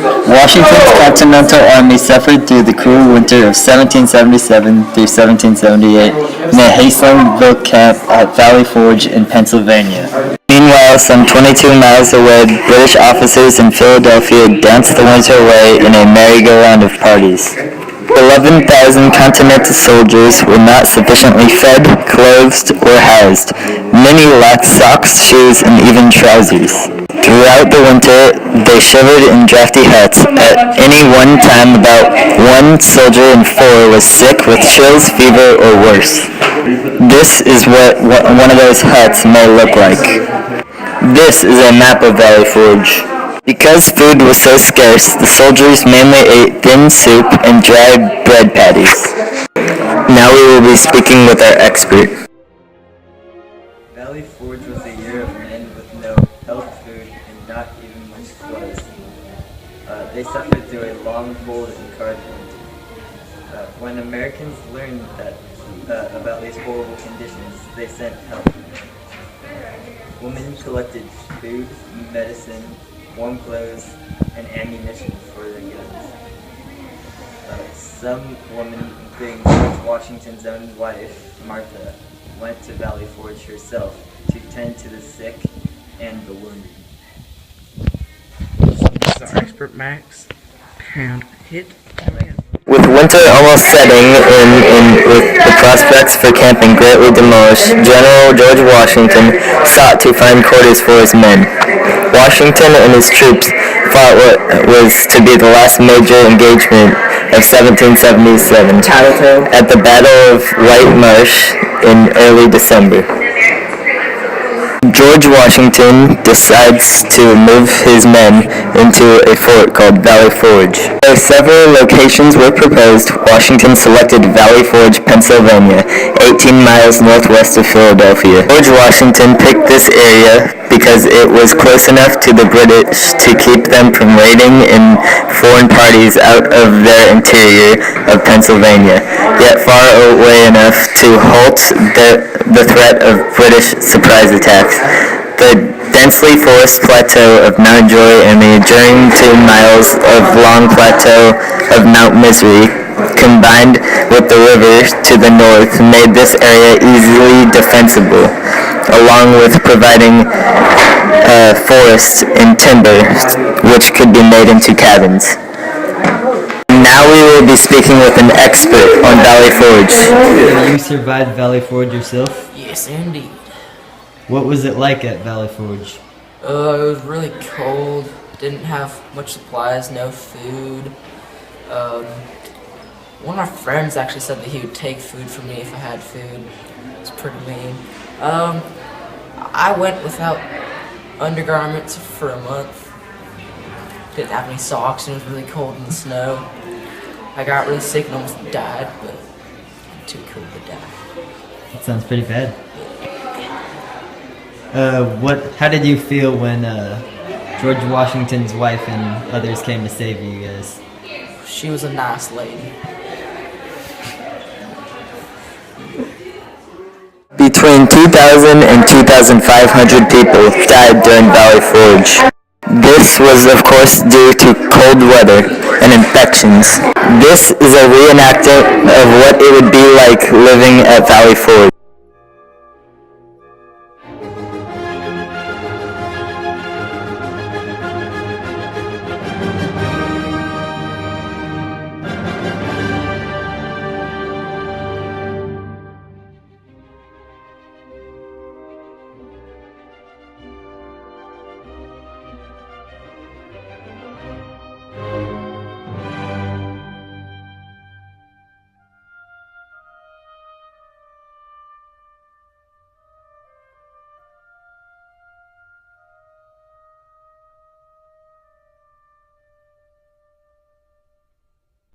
Washington's Continental Army suffered through the cruel winter of 1777 through 1778 in a Haslemville camp at Valley Forge in Pennsylvania. Meanwhile, some 22 miles away, British officers in Philadelphia danced the winter away in a merry-go-round of parties. 11,000 Continental soldiers were not sufficiently fed, clothed, or housed. Many lacked socks, shoes, and even trousers. Throughout the winter, they shivered in drafty huts. At any one time, about one soldier in four was sick with chills, fever, or worse. This is what one of those huts may look like. This is a map of Valley Forge. Because food was so scarce, the soldiers mainly ate thin soup and dried bread patties. Now we will be speaking with our expert. Valley Forge was a year of men with no health, food, and not even much clothes. They suffered through a long, cold, and hard winter. When Americans learned about these horrible conditions, they sent help. Women collected food, medicine, warm clothes, and ammunition for their guns. Some women, including George Washington's own wife, Martha, went to Valley Forge herself to tend to the sick and the wounded. This is our expert Max, and hit plan. With winter almost setting in with the prospects for camping greatly demolished, General George Washington sought to find quarters for his men. Washington and his troops fought what was to be the last major engagement of 1777 at the Battle of White Marsh in early December. George Washington decides to move his men into a fort called Valley Forge. Though several locations were proposed, Washington selected Valley Forge, Pennsylvania, 18 miles northwest of Philadelphia. George Washington picked this area because it was close enough to the British to keep them from raiding in foreign parties out of their interior of Pennsylvania, yet far away enough to halt the threat of British surprise attacks. The densely forested plateau of Mount Joy and the adjoining 2 miles of long plateau of Mount Misery, combined with the river to the north, made this area easily defensible, along with providing forest and timber, which could be made into cabins. Now we will be speaking with an expert on Valley Forge. Have you survived Valley Forge yourself? Yes, indeed. What was it like at Valley Forge? It was really cold. Didn't have much supplies, no food. One of my friends actually said that he would take food from me if I had food. It's pretty mean. I went without undergarments for a month. Didn't have any socks and it was really cold in the snow. I got really sick and almost died, but I'm too cool to die. That sounds pretty bad. How did you feel when George Washington's wife and others came to save you guys? She was a nice lady. Between 2,000 and 2,500 people died during Valley Forge. This was, of course, due to cold weather and infections. This is a reenactment of what it would be like living at Valley Forge.